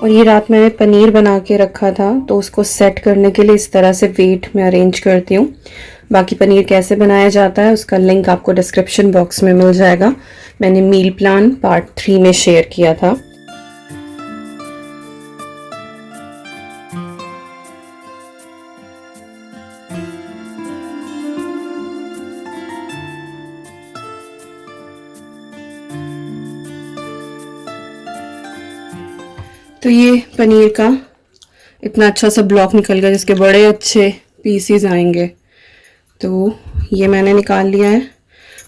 और ये रात मैंने पनीर बना के रखा था, तो उसको सेट करने के लिए इस तरह से वेट में अरेंज करती हूँ। बाकी पनीर कैसे बनाया जाता है उसका लिंक आपको डिस्क्रिप्शन बॉक्स में मिल जाएगा। मैंने मील प्लान पार्ट 3 में शेयर किया था। तो ये पनीर का इतना अच्छा सा ब्लॉक निकल गया जिसके बड़े अच्छे पीसीज आएंगे, तो ये मैंने निकाल लिया है।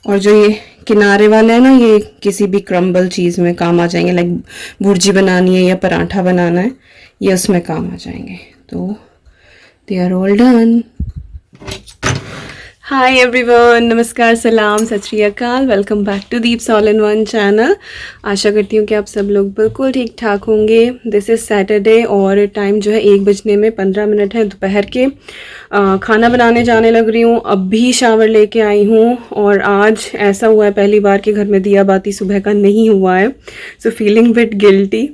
और जो ये किनारे वाले हैं ना, ये किसी भी क्रम्बल चीज़ में काम आ जाएंगे, लाइक भुर्जी बनानी है या पराठा बनाना है, ये उसमें काम आ जाएंगे। तो they are all done. Hi everyone, नमस्कार, सलाम, सत श्री अकाल। Welcome back to Deeps all in one channel. आशा करती हूँ कि आप सब लोग बिल्कुल ठीक ठाक होंगे। दिस इज़ सैटरडे और टाइम जो है 1 बजने में 15 मिनट है दोपहर के। खाना बनाने जाने लग रही हूँ। अब भी शावर लेके आई हूँ और आज ऐसा हुआ है पहली बार कि घर में दिया बाती सुबह का नहीं हुआ है। सो फीलिंग बिट गिल्टी,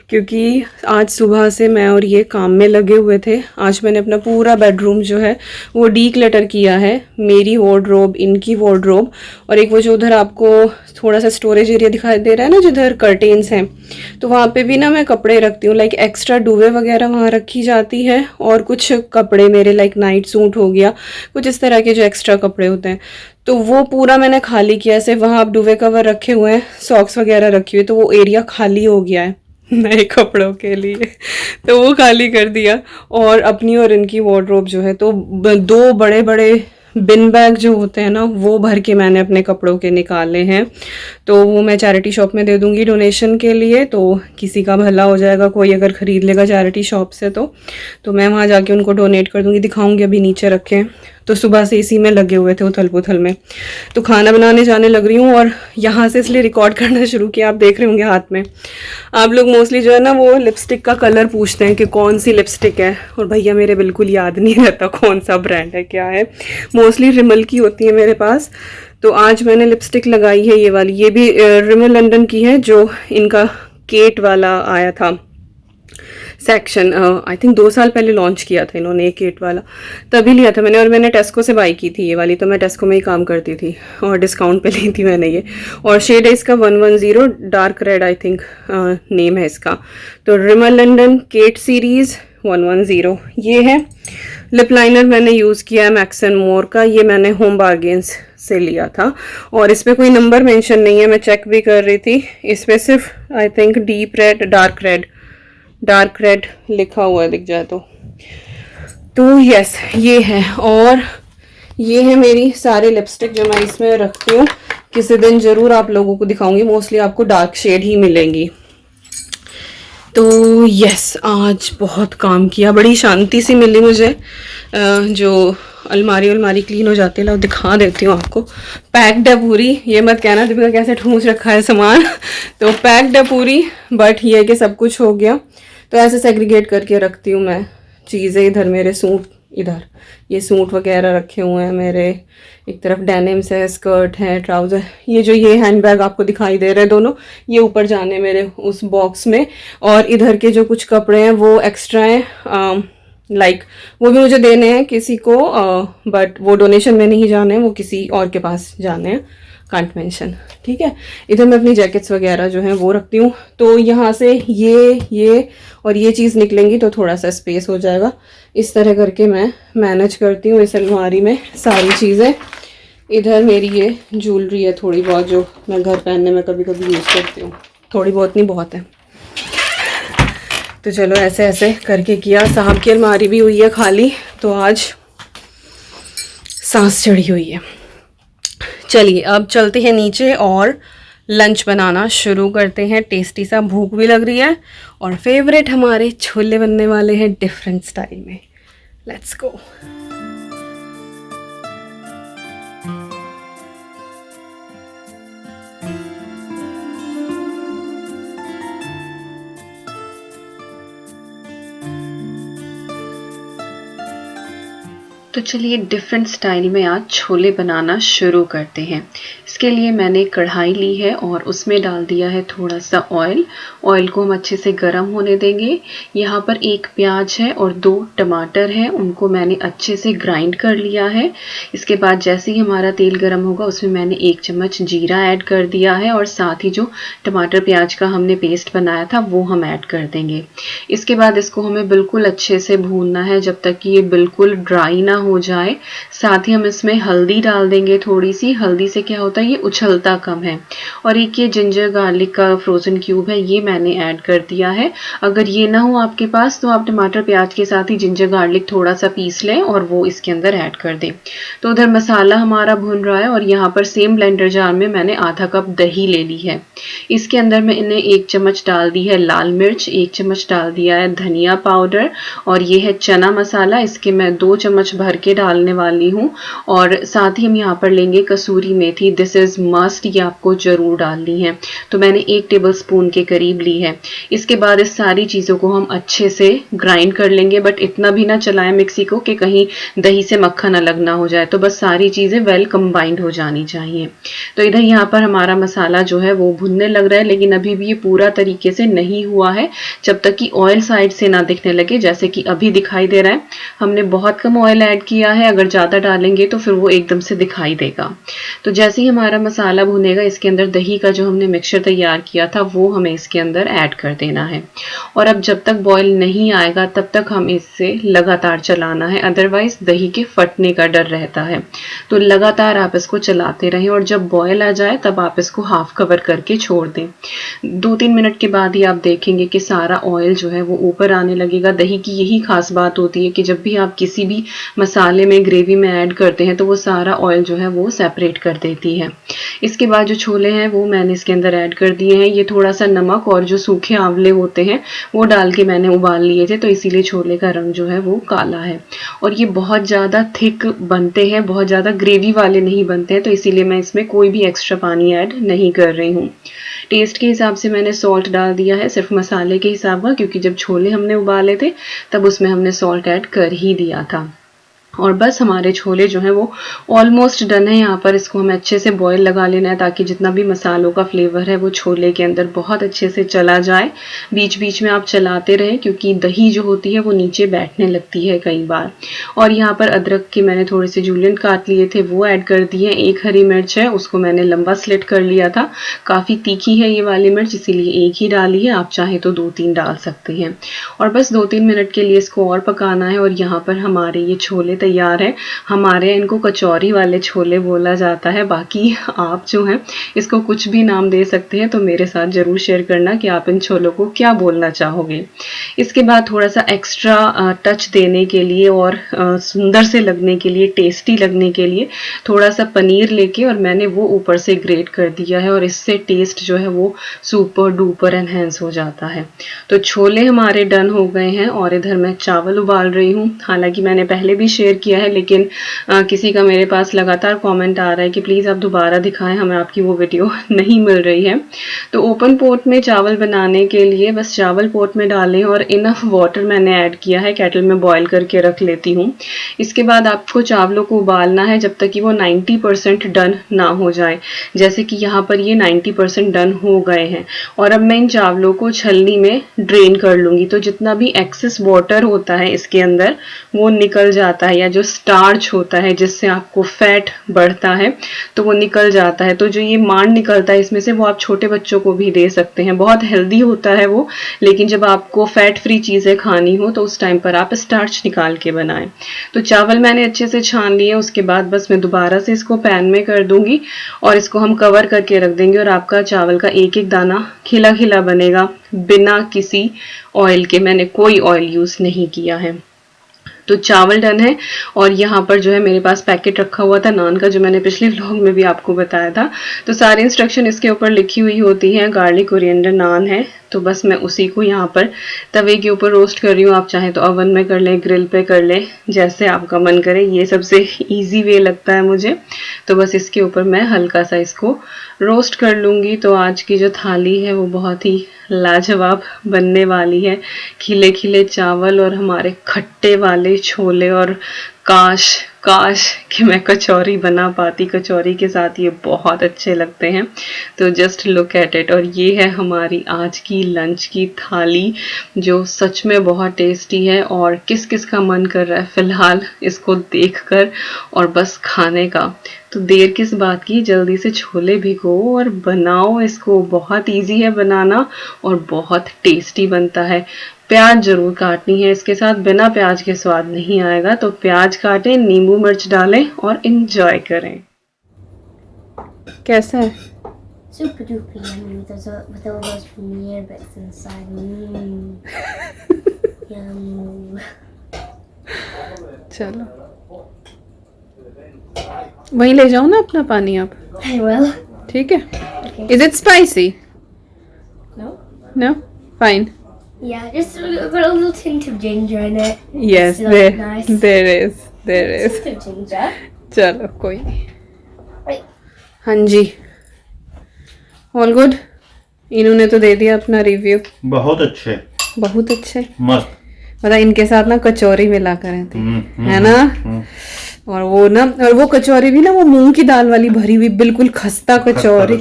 क्योंकि आज सुबह से मैं और ये काम में लगे हुए थे। आज मैंने अपना पूरा बेडरूम जो है वो डी क्लटर किया है। मेरी वार्डरोब, इनकी वार्डरोब, और एक वो जो उधर आपको थोड़ा सा स्टोरेज एरिया दिखाई दे रहा है ना, जिधर कर्टेन्स हैं, तो वहाँ पे भी ना मैं कपड़े रखती हूँ। लाइक एक्स्ट्रा डुवे वगैरह वहाँ रखी जाती है, और कुछ कपड़े मेरे लाइक नाइट सूट हो गया, कुछ इस तरह के जो एक्स्ट्रा कपड़े होते हैं, तो वो पूरा मैंने खाली किया। सिर्फ वहाँ आप डुवे कवर रखे हुए हैं, सॉक्स वगैरह रखी हुई, तो वो एरिया खाली हो गया है नए कपड़ों के लिए। तो वो खाली कर दिया। और अपनी और इनकी वार्डरोब जो है, तो 2 बड़े बड़े बिन बैग जो होते हैं ना, वो भर के मैंने अपने कपड़ों के निकाले हैं। तो वो मैं चैरिटी शॉप में दे दूंगी डोनेशन के लिए, तो किसी का भला हो जाएगा, कोई अगर ख़रीद लेगा चैरिटी शॉप से तो मैं वहाँ जाके उनको डोनेट कर दूंगी। दिखाऊंगी, अभी नीचे रखे हैं। तो सुबह से इसी में लगे हुए थे उथल पुथल में। तो खाना बनाने जाने लग रही हूँ, और यहाँ से इसलिए रिकॉर्ड करना शुरू किया, आप देख रहे होंगे हाथ में। आप लोग मोस्टली जो है ना वो लिपस्टिक का कलर पूछते हैं कि कौन सी लिपस्टिक है, और भैया मेरे बिल्कुल याद नहीं रहता कौन सा ब्रांड है क्या है। मोस्टली रिमल की होती है मेरे पास। तो आज मैंने लिपस्टिक लगाई है ये वाली, ये भी रिमल लंदन की है, जो इनका केट वाला आया था सेक्शन। आई थिंक 2 साल पहले लॉन्च किया था इन्होंने, एक केट वाला, तभी लिया था मैंने। और मैंने टेस्को से बाई की थी ये वाली, तो मैं टेस्को में ही काम करती थी और डिस्काउंट पे ली थी मैंने ये। और शेड है इसका 110 dark red, I think name है इसका। तो रिमल लंदन केट सीरीज 110 ये है। लिप लाइनर मैंने यूज़ किया है मैक्स एंड मोर का, ये मैंने होम बार्गेन्स से लिया था। और इस पर कोई नंबर मेंशन नहीं है, मैं चेक भी कर रही थी। इस पर सिर्फ I think deep red, dark red लिखा हुआ है, दिख जाए तो यस ये है। और ये है मेरी सारी लिपस्टिक जो मैं इसमें रखती हूँ। किसी दिन ज़रूर आप लोगों को दिखाऊंगी, मोस्टली आपको डार्क शेड ही मिलेंगी। तो यस, आज बहुत काम किया, बड़ी शांति सी मिली मुझे। जो अलमारी क्लीन हो जाती है, लो दिखा देती हूँ आपको। पैक्ड है पूरी, ये मत कहना दीपिका कैसे ठूस रखा है सामान तो पैक्ड है पूरी, बट ये कि सब कुछ हो गया। तो ऐसे सेग्रीगेट करके रखती हूँ मैं चीज़ें। इधर मेरे सूट, इधर ये सूट वगैरह रखे हुए हैं मेरे। एक तरफ डेनिम्स है, स्कर्ट है, ट्राउज़र। ये हैंडबैग आपको दिखाई दे रहे हैं दोनों, ये ऊपर जाने मेरे उस बॉक्स में। और इधर के जो कुछ कपड़े हैं वो एक्स्ट्रा हैं, लाइक वो भी मुझे देने हैं किसी को, बट वो डोनेशन में नहीं जाने हैं, वो किसी और के पास जाने हैं, कांट मेंशन, ठीक है। इधर मैं अपनी जैकेट्स वगैरह जो हैं वो रखती हूँ। तो यहाँ से ये और ये चीज़ निकलेंगी तो थोड़ा सा स्पेस हो जाएगा। इस तरह करके मैं मैनेज करती हूँ इस अलमारी में सारी चीज़ें। इधर मेरी ये ज्वेलरी है थोड़ी बहुत, जो मैं घर पहनने में कभी कभी यूज़ करती हूँ, थोड़ी बहुत नहीं, बहुत है। तो चलो ऐसे ऐसे करके किया। साहब की अलमारी भी हुई है खाली, तो आज सांस चढ़ी हुई है। चलिए अब चलते हैं नीचे और लंच बनाना शुरू करते हैं। टेस्टी सा भूख भी लग रही है, और फेवरेट हमारे छोले बनने वाले हैं डिफरेंट स्टाइल में। Let's go. तो चलिए डिफरेंट स्टाइल में आज छोले बनाना शुरू करते हैं। इसके लिए मैंने कढ़ाई ली है और उसमें डाल दिया है थोड़ा सा ऑयल। ऑयल को हम अच्छे से गर्म होने देंगे। यहाँ पर एक प्याज है और 2 टमाटर हैं, उनको मैंने अच्छे से ग्राइंड कर लिया है। इसके बाद जैसे ही हमारा तेल गर्म होगा उसमें मैंने 1 चम्मच जीरा ऐड कर दिया है और साथ ही जो टमाटर प्याज का हमने पेस्ट बनाया था वो हम ऐड कर देंगे। इसके बाद इसको हमें बिल्कुल अच्छे से भूनना है जब तक कि ये बिल्कुल ड्राई ना हो जाए। साथ ही हम इसमें हल्दी डाल देंगे थोड़ी सी। हल्दी से क्या होता है, ये उछलता कम है। और एक ये जिंजर गार्लिक का फ्रोजन क्यूब है, ये मैंने ऐड कर दिया है। अगर ये ना हो आपके पास तो आप टमाटर प्याज के साथ ही जिंजर गार्लिक थोड़ा सा पीस लें और वो इसके अंदर ऐड कर दें। तो उधर मसाला हमारा भुन रहा है और यहाँ पर सेम ब्लेंडर जार में मैंने आधा कप दही ले ली है। इसके अंदर मैंने 1 चम्मच डाल दी है लाल मिर्च, 1 चम्मच डाल दिया है धनिया पाउडर और ये है चना मसाला। इसके मैं 2 चम्मच भर के डालने वाली हूँ। और साथ ही हम यहाँ पर लेंगे कसूरी मेथी। दिस इज मस्ट, ये आपको जरूर डालनी है। तो मैंने 1 टेबलस्पून के करीब ली है। इसके बाद इस सारी चीजों को हम अच्छे से ग्राइंड कर लेंगे, बट इतना भी ना चलाएं मिक्सी को कि कहीं दही से मक्खन अलग ना हो जाए। तो बस सारी चीजें वेल कंबाइंड हो जानी चाहिए। तो इधर यहाँ पर हमारा मसाला जो है वो भुनने लग रहा है, लेकिन अभी भी ये पूरा तरीके से नहीं हुआ है जब तक कि ऑयल साइड से ना दिखने लगे, जैसे कि अभी दिखाई दे रहा है। हमने बहुत कम ऑयल ऐड किया है, अगर ज्यादा डालेंगे तो फिर वो एकदम से दिखाई देगा। तो जैसे ही हमारा मसाला भुनेगा इसके अंदर दही का जो हमने मिक्सचर तैयार किया था वो हमें इसके अंदर ऐड कर देना है। और अब जब तक बॉयल नहीं आएगा तब तक हम इससे लगातार चलाना है, अदरवाइज दही के फटने का डर रहता है। तो लगातार आप इसको चलाते रहें और जब बॉयल आ जाए तब आप इसको हाफ कवर करके छोड़ दें। 2-3 मिनट के बाद ही आप देखेंगे कि सारा ऑयल जो है वो ऊपर आने लगेगा। दही की यही खास बात होती है कि जब भी आप किसी भी मसाले में, ग्रेवी में ऐड करते हैं तो वो सारा ऑयल जो है वो सेपरेट कर देती है। इसके बाद जो छोले हैं वो मैंने इसके अंदर ऐड कर दिए हैं। ये थोड़ा सा नमक और जो सूखे आंवले होते हैं वो डाल के मैंने उबाल लिए थे, तो इसीलिए छोले का रंग जो है वो काला है। और ये बहुत ज़्यादा थिक बनते हैं, बहुत ज़्यादा ग्रेवी वाले नहीं बनते हैं, तो इसीलिए मैं इसमें कोई भी एक्स्ट्रा पानी ऐड नहीं कर रही हूँ। टेस्ट के हिसाब से मैंने सॉल्ट डाल दिया है, सिर्फ मसाले के हिसाब का, क्योंकि जब छोले हमने उबाले थे तब उसमें हमने सॉल्ट ऐड कर ही दिया था। और बस हमारे छोले जो हैं वो ऑलमोस्ट डन है। यहाँ पर इसको हमें अच्छे से बॉईल लगा लेना है ताकि जितना भी मसालों का फ्लेवर है वो छोले के अंदर बहुत अच्छे से चला जाए। बीच बीच में आप चलाते रहें क्योंकि दही जो होती है वो नीचे बैठने लगती है कई बार। और यहाँ पर अदरक के मैंने थोड़े से जूलियन काट लिए थे, वो ऐड कर दिए। 1 हरी मिर्च है, उसको मैंने लंबा स्लिट कर लिया था। काफ़ी तीखी है ये वाली मिर्च, इसीलिए 1 ही डाली है, आप चाहें तो 2-3 डाल सकते हैं। और बस 2-3 मिनट के लिए इसको और पकाना है। और यहाँ पर हमारे ये छोले तैयार है। हमारे यहाँ इनको कचौरी वाले छोले बोला जाता है, बाकी आप जो हैं इसको कुछ भी नाम दे सकते हैं। तो मेरे साथ जरूर शेयर करना कि आप इन छोलों को क्या बोलना चाहोगे। इसके बाद थोड़ा सा एक्स्ट्रा टच देने के लिए और सुंदर से लगने के लिए, टेस्टी लगने के लिए थोड़ा सा पनीर लेके और मैंने वो ऊपर से ग्रेट कर दिया है और इससे टेस्ट जो है वो सुपर डुपर एनहेंस हो जाता है। तो छोले हमारे डन हो गए हैं और इधर मैं चावल उबाल रही हूँ। हालांकि मैंने पहले भी शेयर किया है, लेकिन किसी का मेरे पास लगातार कमेंट आ रहा है कि प्लीज़ आप दोबारा दिखाएं, हमें आपकी वो वीडियो नहीं मिल रही है। तो ओपन पोट में चावल बनाने के लिए बस चावल पोट में डालें और इनफ वाटर मैंने ऐड किया है, केटल में बॉईल करके रख लेती हूँ। इसके बाद आपको चावलों को उबालना है जब तक कि वो 90% डन ना हो जाए। जैसे कि यहाँ पर ये 90% डन हो गए हैं। और अब मैं इन चावलों को छलनी में ड्रेन कर लूँगी, तो जितना भी एक्सेस वाटर होता है इसके अंदर वो निकल जाता है, या जो स्टार्च होता है जिससे आपको फैट बढ़ता है तो वो निकल जाता है। तो जो ये मांड निकलता है इसमें से वो आप छोटे बच्चों को भी दे सकते हैं, बहुत हेल्दी होता है वो। लेकिन जब आपको फैट फ्री चीज़ें खानी हो तो उस टाइम पर आप स्टार्च निकाल के बनाएं। तो चावल मैंने अच्छे से छान लिए, उसके बाद बस मैं दोबारा से इसको पैन में कर दूंगी और इसको हम कवर करके रख देंगे और आपका चावल का एक एक दाना खिला खिला बनेगा बिना किसी ऑयल के। मैंने कोई ऑयल यूज़ नहीं किया है। तो चावल डन है। और यहाँ पर जो है मेरे पास पैकेट रखा हुआ था नान का, जो मैंने पिछले व्लॉग में भी आपको बताया था। तो सारी इंस्ट्रक्शन इसके ऊपर लिखी हुई होती है। गार्लिक कोरिएंडर नान है, तो बस मैं उसी को यहाँ पर तवे के ऊपर रोस्ट कर रही हूँ। आप चाहें तो ओवन में कर लें, ग्रिल पे कर लें, जैसे आपका मन करे। ये सबसे ईजी वे लगता है मुझे। तो बस इसके ऊपर मैं हल्का सा इसको रोस्ट कर लूँगी। तो आज की जो थाली है वो बहुत ही लाजवाब बनने वाली है। खिले खिले चावल और हमारे खट्टे वाले छोले और काश काश कि मैं कचौरी बना पाती। कचौरी के साथ ये बहुत अच्छे लगते हैं। तो जस्ट लुक एट इट। और ये है हमारी आज की लंच की थाली जो सच में बहुत टेस्टी है। और किस किस का मन कर रहा है फ़िलहाल इसको देखकर और बस खाने का। तो देर किस बात की, जल्दी से छोले भिगो और बनाओ इसको। बहुत इजी है बनाना और बहुत टेस्टी बनता है। प्याज जरूर काटनी है इसके साथ, बिना प्याज के स्वाद नहीं आएगा। तो प्याज काटें, नींबू मिर्च डालें और एंजॉय करें। कैसा है? Super duper yummy with all those paneer bits inside. Yum. चलो वहीं ले जाओ ना अपना पानी आप। I will. ठीक है। Okay. Is it spicy? No? No? Fine. Yeah, just got a little hint of ginger in it. Yes, Still there, nice. there is, there is. Hint of ginger. चलो कोई नहीं। Right. हाँ जी, all good. इन्होंने तो दे दिया अपना review. बहुत अच्छे, बहुत अच्छे, मस्त। मतलब इनके साथ ना कचौरी मिला कर थी, है ना। और वो ना, और वो कचौरी भी ना वो मूंग की दाल वाली भरी हुई बिल्कुल खस्ता कचौरी।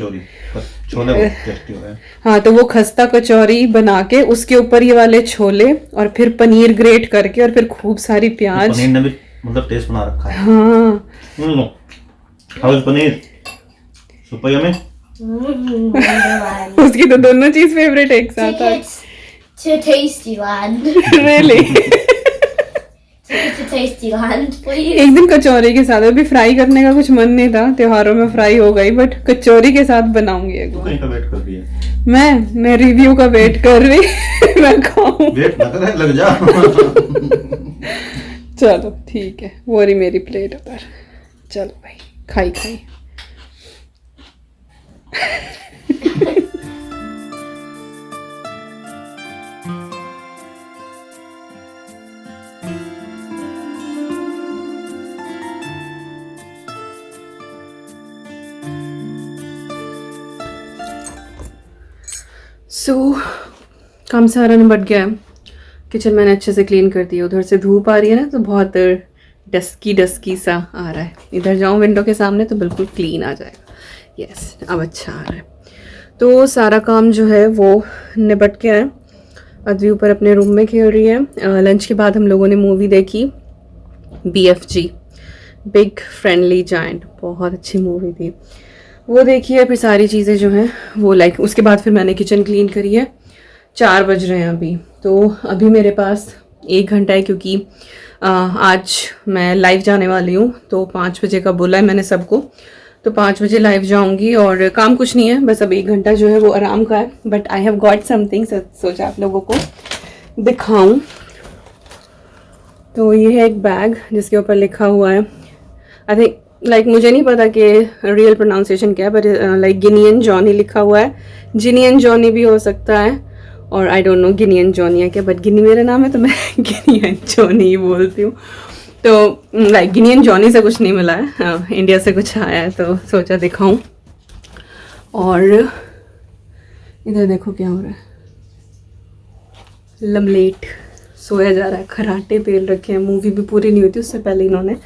छोले बहुत टेस्टी हो रहे हैं। हाँ, तो वो खस्ता कचौरी बना के उसके ऊपर ये वाले छोले और फिर पनीर ग्रेट करके और फिर खूब सारी प्याज। पनीर ने भी मतलब टेस्ट बना रखा है। हाँ, how is paneer? Super yummy. उसकी तो दोनों चीज फेवरेट है एक साथ। Tickets to Tastyland. Really. Tickets to Tastyland, please. एक दिन कचौरी के साथ, अभी फ्राई करने का कुछ मन नहीं था, त्योहारों में फ्राई हो गई, बट कचौरी के साथ बनाऊंगी एक बार। कहीं का वेट कर रही है? मैं रिव्यू का वेट कर रही। मैं खाऊं। वेट ना करे, लग जा। चलो ठीक है, वो रही मेरी प्लेट उधर। चलो भाई, खाई खाई। काम सारा निपट गया है। किचन मैंने अच्छे से क्लीन कर दिया। उधर से धूप आ रही है ना, तो बहुत डस्की सा आ रहा है। इधर जाऊँ विंडो के सामने तो बिल्कुल क्लीन आ जाएगा। यस, अब अच्छा आ रहा है। तो सारा काम जो है वो निपट गया है। अद्वी ऊपर अपने रूम में खेल रही है। लंच के बाद हम लोगों ने मूवी देखी BFG, बिग फ्रेंडली जायंट। बहुत अच्छी मूवी थी, वो देखी है। फिर सारी चीज़ें जो हैं वो लाइक, उसके बाद फिर मैंने किचन क्लीन करी है। 4 बज रहे हैं अभी। तो अभी मेरे पास 1 घंटा है, क्योंकि आज मैं लाइव जाने वाली हूँ। तो 5 बजे का बोला है मैंने सबको, तो 5 बजे लाइव जाऊँगी। और काम कुछ नहीं है, बस अब 1 घंटा जो है वो आराम का है। But I have got something, सोचा आप लोगों को दिखाऊँ। तो ये है एक बैग जिसके ऊपर लिखा हुआ है, आई थिंक लाइक मुझे नहीं पता कि रियल प्रोनाउंसिएशन क्या है, बट लाइक गिनियन जॉनी लिखा हुआ है। जिनियन जॉनी भी हो सकता है, और I don't know Guinean Johnny है क्या, बट गिनी मेरा नाम है तो मैं गिनियन जॉनी ही बोलती हूँ। तो लाइक गिनियन जॉनी से कुछ नहीं मिला है, इंडिया से कुछ आया है, तो सोचा दिखाऊं। और इधर देखो क्या हो रहा है, लमलेट सोया जा रहा है। खराटे पेल रखे हैं, मूवी भी पूरी नहीं हुई थी उससे पहले इन्होंने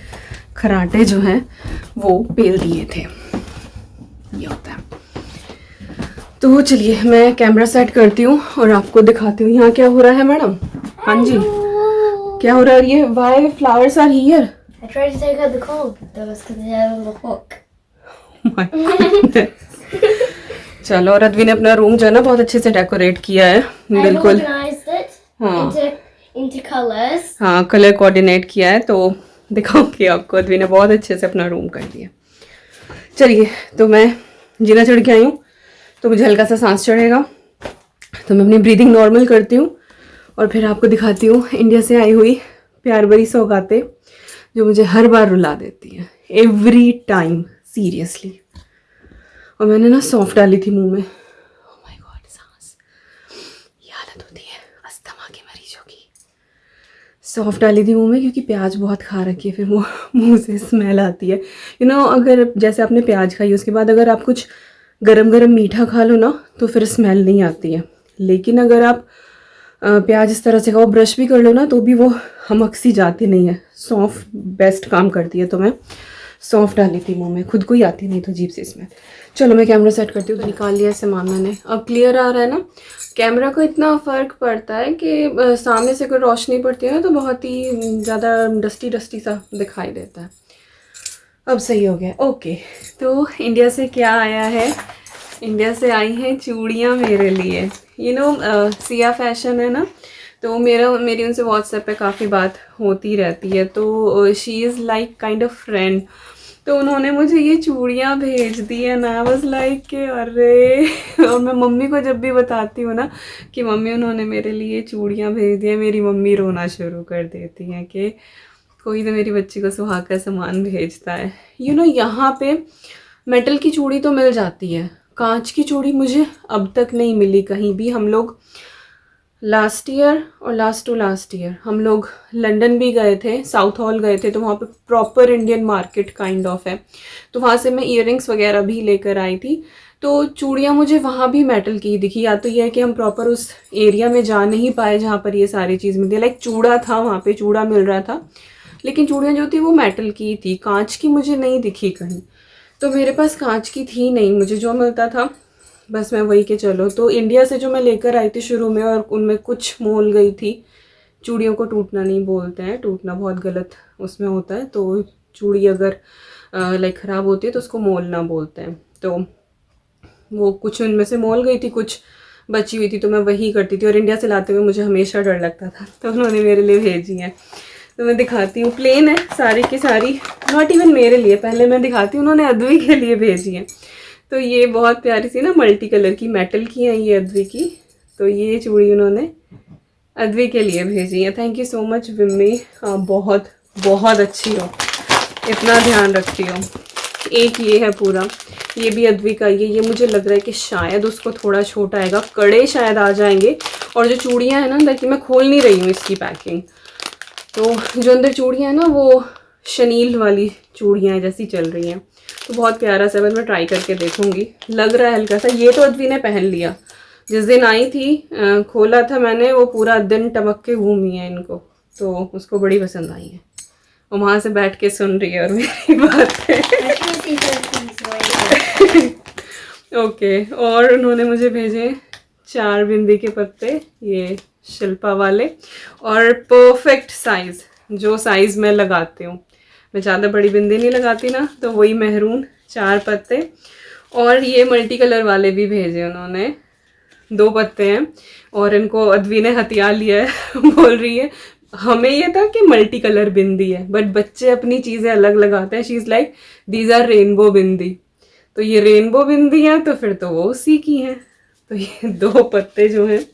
खराटे जो हैं वो पेल दिए थे। ये होता है। तो चलिए मैं कैमरा सेट करती हूँ और आपको दिखाती हूँ यहाँ क्या हो रहा है। मैडम, हाँ जी, क्या हो रहा है? ये why flowers are here. I tried to take out the cold, but that was because they had a little hook. चलो, और अद्वी ने अपना रूम जो है ना बहुत अच्छे से डेकोरेट किया है, I've बिल्कुल। organized it हाँ into colors. हाँ, कलर कोऑर्डिनेट किया है। तो दिखाऊंगी आपको, अद्वी ने बहुत अच्छे से अपना रूम कर दिया। चलिए, तो मैं जीना चढ़ के आई हूँ, तो मुझे हल्का सा सांस चढ़ेगा, तो मैं अपनी ब्रीदिंग नॉर्मल करती हूँ और फिर आपको दिखाती हूँ इंडिया से आई हुई प्यार भरी सौगातें जो मुझे हर बार रुला देती हैं, एवरी टाइम, सीरियसली। और मैंने ना सौंफ डाली थी मुंह में। ओह माय गॉड, सांस, ये हालत होती है अस्थमा के मरीजों की। सौंफ डाली थी मुंह में क्योंकि प्याज बहुत खा रखी है, फिर वो मुंह से स्मेल आती है। यू नो, अगर जैसे आपने प्याज खाई उसके बाद अगर आप कुछ गरम गरम मीठा खा लो ना तो फिर स्मेल नहीं आती है, लेकिन अगर आप प्याज इस तरह से खाओ, ब्रश भी कर लो ना तो भी वो हमक सी जाती नहीं है। सौंफ बेस्ट काम करती है, तो मैं सौंफ डाली थी मुंह में, खुद को ही आती नहीं तो अजीब से इसमें। चलो मैं कैमरा सेट करती हूँ। तो निकाल लिया सामान मैंने, अब क्लियर आ रहा है ना। कैमरा का इतना फ़र्क पड़ता है कि सामने से कोई रोशनी पड़ती है ना तो बहुत ही ज़्यादा डस्टी डस्टी सा दिखाई देता है। अब सही हो गया। ओके, तो इंडिया से क्या आया है? इंडिया से आई हैं चूड़ियाँ मेरे लिए। सिया फैशन है ना, तो मेरी उनसे व्हाट्सएप पे काफ़ी बात होती रहती है, तो she is like kind of friend. तो उन्होंने मुझे ये चूड़ियाँ भेज दी है ना, वाज लाइक के अरे और मैं मम्मी को जब भी बताती हूँ ना कि मम्मी उन्होंने मेरे लिए चूड़ियाँ भेज दी है, मेरी मम्मी रोना शुरू कर देती हैं कि कोई तो मेरी बच्ची को सुहाग का सामान भेजता है। यहाँ पे मेटल की चूड़ी तो मिल जाती है, कांच की चूड़ी मुझे अब तक नहीं मिली कहीं भी। हम लोग लास्ट ईयर और लास्ट टू लास्ट ईयर हम लोग लंदन भी गए थे, साउथ हॉल गए थे, तो वहाँ पे proper Indian market kind of है, तो वहाँ से मैं ईयरिंग्स वगैरह भी लेकर आई थी। तो चूड़ियाँ मुझे वहाँ भी मेटल की दिखी। या तो ये है कि हम प्रॉपर उस एरिया में जा नहीं पाए जहाँ पर ये सारी चीज़ मिलती है। लाइक चूड़ा था, वहाँ पे चूड़ा मिल रहा था, लेकिन चूड़ियाँ जो थी वो मेटल की थी, कांच की मुझे नहीं दिखी कहीं। तो मेरे पास कांच की थी नहीं, मुझे जो मिलता था बस मैं वही के चलो। तो इंडिया से जो मैं लेकर आई थी शुरू में, और उनमें कुछ मोल गई थी। चूड़ियों को टूटना नहीं बोलते हैं, टूटना बहुत गलत उसमें होता है। तो चूड़ी अगर लाइक ख़राब होती है तो उसको मोलना बोलते हैं। तो वो कुछ उनमें से मोल गई थी, कुछ बची हुई थी, तो मैं वही करती थी। और इंडिया से लाते हुए मुझे हमेशा डर लगता था, तो उन्होंने मेरे लिए भेजी है। तो मैं दिखाती हूँ, प्लेन है सारी की सारी, नॉट इवन मेरे लिए, पहले मैं दिखाती हूँ, उन्होंने अद्वी के लिए भेजी है। तो ये बहुत प्यारी सी ना मल्टी कलर की, मेटल की है ये अद्वी की। तो ये चूड़ी उन्होंने अद्वी के लिए भेजी है। Thank you so much Vimmi, बहुत बहुत अच्छी हो, इतना ध्यान रखती हो। एक ये है पूरा, ये भी अद्वी का ये मुझे लग रहा है कि शायद उसको थोड़ा छोटा आएगा, कड़े शायद आ जाएंगे। और जो चूड़ियाँ हैं ना अंदर की, मैं खोल नहीं रही हूँ इसकी पैकिंग, तो जो अंदर चूड़ियाँ हैं ना वो शनील वाली चूड़ियाँ जैसी चल रही हैं। तो बहुत प्यारा सा, मैं ट्राई करके देखूंगी। लग रहा है हल्का सा। ये तो अद्वी ने पहन लिया जिस दिन आई थी, खोला था मैंने, वो पूरा दिन टमक के घूमी है इनको, तो उसको बड़ी पसंद आई है। और वहाँ से बैठ के सुन रही है और मेरी बात है। ओके, और उन्होंने मुझे भेजे 4 बिंदी के पत्ते, ये शिल्पा वाले, और परफेक्ट साइज़, जो साइज़ मैं लगाती हूँ। मैं ज़्यादा बड़ी बिंदी नहीं लगाती ना, तो वही मेहरून 4 पत्ते। और ये मल्टी कलर वाले भी भेजे उन्होंने, 2 पत्ते हैं। और इनको अद्वी ने हथियार लिया है बोल रही है, हमें ये था कि मल्टी कलर बिंदी है, बट बच्चे अपनी चीज़ें अलग लगाते हैं। She is like these are rainbow bindi, तो ये रेनबो बिंदी है, तो फिर तो वो उसी की हैं। तो ये 2 पत्ते जो हैं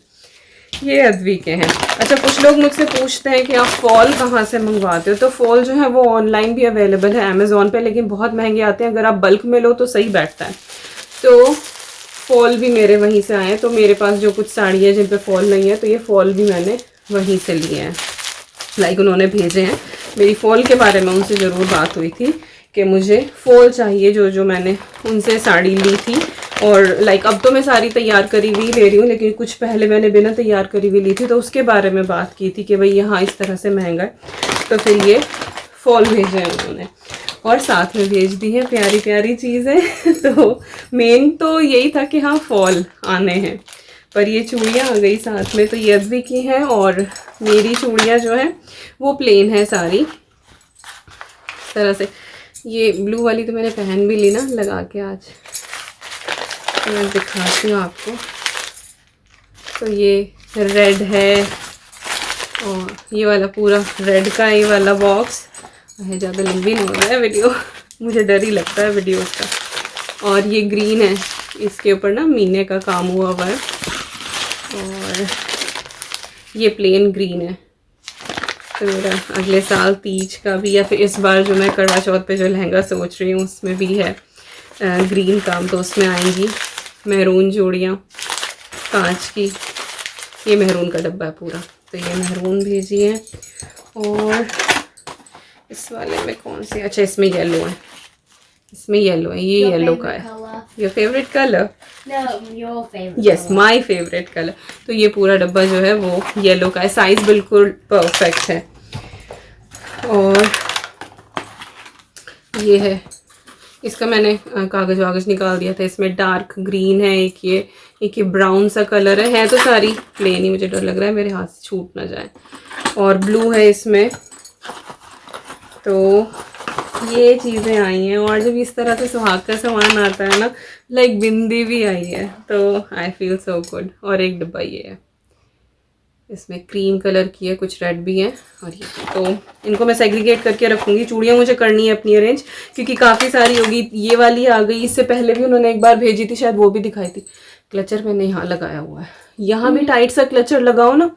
ये अद्वी के हैं। अच्छा, कुछ लोग मुझसे पूछते हैं कि आप फॉल कहाँ से मंगवाते हो? तो फॉल जो है वो ऑनलाइन भी अवेलेबल है अमेज़ॉन पे, लेकिन बहुत महंगे आते हैं। अगर आप बल्क में लो तो सही बैठता है। तो फॉल भी मेरे वहीं से आए हैं। तो मेरे पास जो कुछ साड़ी है जिन पे फॉल नहीं है, तो ये फॉल भी मैंने वहीं से लिए हैं, लाइक उन्होंने भेजे हैं। मेरी फॉल के बारे में उनसे ज़रूर बात हुई थी कि मुझे फॉल चाहिए, जो मैंने उनसे साड़ी ली थी। और लाइक अब तो मैं सारी तैयार करी हुई ले रही हूँ, लेकिन कुछ पहले मैंने बिना तैयार करी हुई ली थी, तो उसके बारे में बात की थी कि भाई यहाँ इस तरह से महंगा है। तो फिर ये फॉल भेजे हैं उन्होंने, और साथ में भेज दी है प्यारी प्यारी चीज़ें। तो मेन तो यही था कि हाँ फॉल आने हैं, पर ये चूड़ियाँ आ गई साथ में। तो ये अद्वी की हैं, और मेरी चूड़ियाँ जो हैं वो प्लेन है सारी इस तरह से। ये ब्लू वाली तो मैंने पहन भी ली ना लगा के आज, तो मैं दिखाती हूँ आपको। तो ये रेड है, और ये वाला पूरा रेड का ये वाला बॉक्स है। ज़्यादा लंबी नहीं हो रहा है वीडियो, मुझे डर ही लगता है वीडियोस का। और ये ग्रीन है, इसके ऊपर ना मीने का काम हुआ हुआ है। और ये प्लेन ग्रीन है। तो मेरा अगले साल तीज का भी, या फिर इस बार जो मैं करवा चौथ पे जो लहंगा सोच रही हूँ उसमें भी है ग्रीन काम, तो उसमें आएंगी मेहरून चूड़ियाँ कांच की। ये मेहरून का डब्बा है पूरा, तो ये मेहरून भेजी है। और इस वाले में कौन सी, अच्छा इसमें येलो है, इसमें येलो है, ये येलो का है। Your favourite colour? No, your favorite. Yes, my favourite colour. तो ये पूरा डब्बा जो है वो येलो का है, साइज बिल्कुल परफेक्ट है। और ये है, इसका मैंने कागज वागज निकाल दिया था। इसमें डार्क ग्रीन है, एक ये ब्राउन सा कलर है तो सारी प्लेन ही। मुझे डर लग रहा है मेरे हाथ से छूट ना जाए। और ब्लू है इसमें। तो ये चीज़ें आई हैं। और जब इस तरह से सुहाग का सामान आता है ना, लाइक बिंदी भी आई है, तो आई फील सो गुड। और एक डब्बा ये है, इसमें क्रीम कलर की है, कुछ रेड भी है। और ये तो इनको मैं सेग्रीगेट करके रखूँगी। चूड़ियाँ मुझे करनी है अपनी अरेंज, क्योंकि काफ़ी सारी होगी। ये वाली आ गई, इससे पहले भी उन्होंने एक बार भेजी थी, शायद वो भी दिखाई थी। क्लचर मैंने यहाँ लगाया हुआ है। यहाँ भी टाइट सा क्लचर लगाओ ना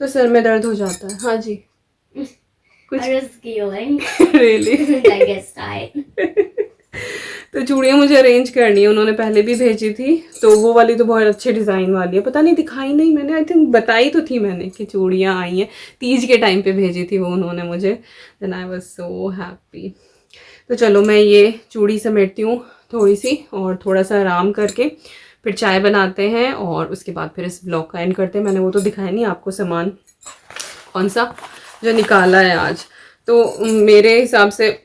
तो सर में दर्द हो जाता है। हाँ जी, कुछ I was scaling. Really I guess tight. तो चूड़ियाँ मुझे अरेंज करनी है। उन्होंने पहले भी भेजी थी, तो वो वाली तो बहुत अच्छे डिज़ाइन वाली है। पता नहीं दिखाई नहीं मैंने, आई थिंक बताई तो थी मैंने कि चूड़ियाँ आई हैं। तीज के टाइम पे भेजी थी वो उन्होंने मुझे। Then I was so happy. तो चलो मैं ये चूड़ी समेटती हूँ थोड़ी सी, और थोड़ा सा आराम करके फिर चाय बनाते हैं, और उसके बाद फिर इस ब्लॉग का एंड करते हैं। मैंने वो तो दिखाया नहीं आपको सामान कौन सा जो निकाला है आज। तो मेरे हिसाब से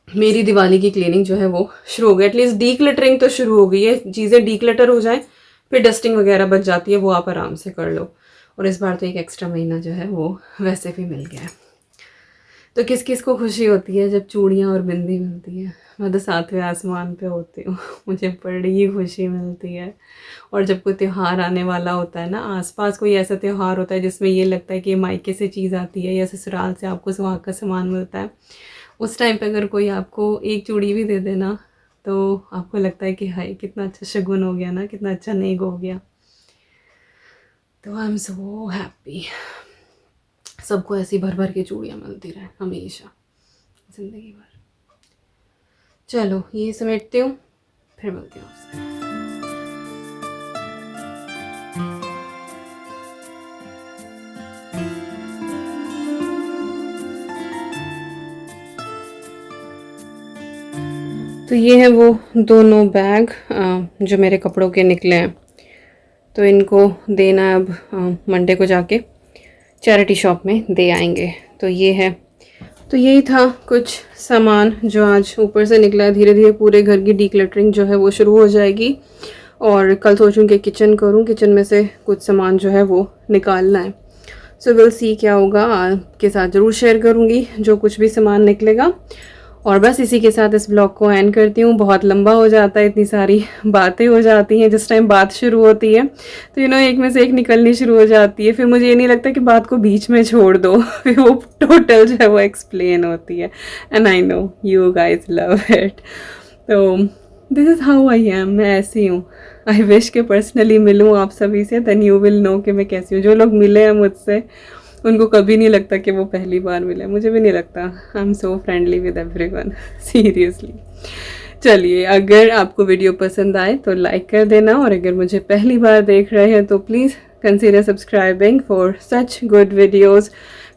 मेरी दिवाली की क्लीनिंग जो है वो शुरू हो गई। एटलीस्ट डीक्लटरिंग तो शुरू हो गई है। चीज़ें डीक्लटर हो जाए, फिर डस्टिंग वगैरह बच जाती है, वो आप आराम से कर लो। और इस बार तो एक एक्स्ट्रा महीना जो है वो वैसे भी मिल गया है। तो किस किस को खुशी होती है जब चूड़ियाँ और बिंदी मिलती है? मैं तो 7वें आसमान पे होती हूँ, मुझे बड़ी खुशी मिलती है। और जब कोई त्यौहार आने वाला होता है ना, आसपास कोई ऐसा त्यौहार होता है जिसमें ये लगता है कि मायके से चीज़ आती है या ससुराल से आपको सुहाग का सामान मिलता है, उस टाइम पे अगर कोई आपको एक चूड़ी भी दे देना तो आपको लगता है कि हाय कितना अच्छा शगुन हो गया ना, कितना अच्छा नेग हो गया। तो आई एम सो हैप्पी। सबको ऐसी भर भर के चूड़ियाँ मिलती रहे हमेशा ज़िंदगी भर। चलो ये समेटती हूँ, फिर मिलती हूँ आपसे। तो ये है वो दोनों बैग जो मेरे कपड़ों के निकले हैं। तो इनको देना है अब मंडे को जाके चैरिटी शॉप में दे आएंगे। तो ये है, तो यही था कुछ सामान जो आज ऊपर से निकला है। धीरे धीरे पूरे घर की डीक्लटरिंग जो है वो शुरू हो जाएगी। और कल सोचूं कि किचन करूं, किचन में से कुछ सामान जो है वो निकालना है। सो विल सी क्या होगा, आपके साथ ज़रूर शेयर करूंगी जो कुछ भी सामान निकलेगा। और बस इसी के साथ इस ब्लॉग को एंड करती हूँ। बहुत लंबा हो जाता है, इतनी सारी बातें हो जाती हैं। जिस टाइम बात शुरू होती है तो एक में से एक निकलनी शुरू हो जाती है। फिर मुझे ये नहीं लगता कि बात को बीच में छोड़ दो, फिर वो टोटल जो है वो एक्सप्लेन होती है। And I know you guys love it. तो this is how I am, मैं ऐसी हूँ। आई विश के पर्सनली मिलूँ आप सभी से, देन यू विल नो कि मैं कैसी हूँ। जो लोग मिले हैं मुझसे उनको कभी नहीं लगता कि वो पहली बार मिले। मुझे भी नहीं लगता। I am so friendly with everyone, seriously. चलिए, अगर आपको वीडियो पसंद आए तो लाइक कर देना, और अगर मुझे पहली बार देख रहे हैं तो please consider subscribing for such good videos,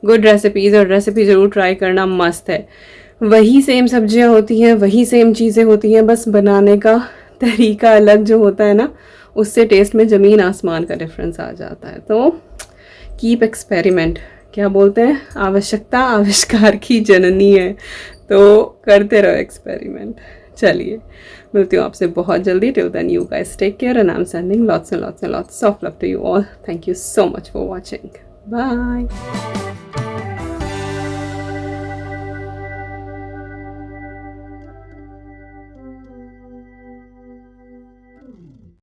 good recipes. और रेसिपी ज़रूर ट्राई करना, मस्त है। वही सेम सब्जियां होती हैं, वही सेम चीज़ें होती हैं, बस बनाने का तरीका अलग जो होता है ना, उससे टेस्ट में ज़मीन आसमान का डिफरेंस आ जाता है। तो कीप एक्सपेरिमेंट, क्या बोलते हैं, आवश्यकता आविष्कार की जननी है। तो करते रहो एक्सपेरिमेंट। चलिए, मिलती हूँ आपसे बहुत जल्दी। Till then you guys take care and I am sending lots and lots and lots of love to you all. Thank you so much for watching. Bye.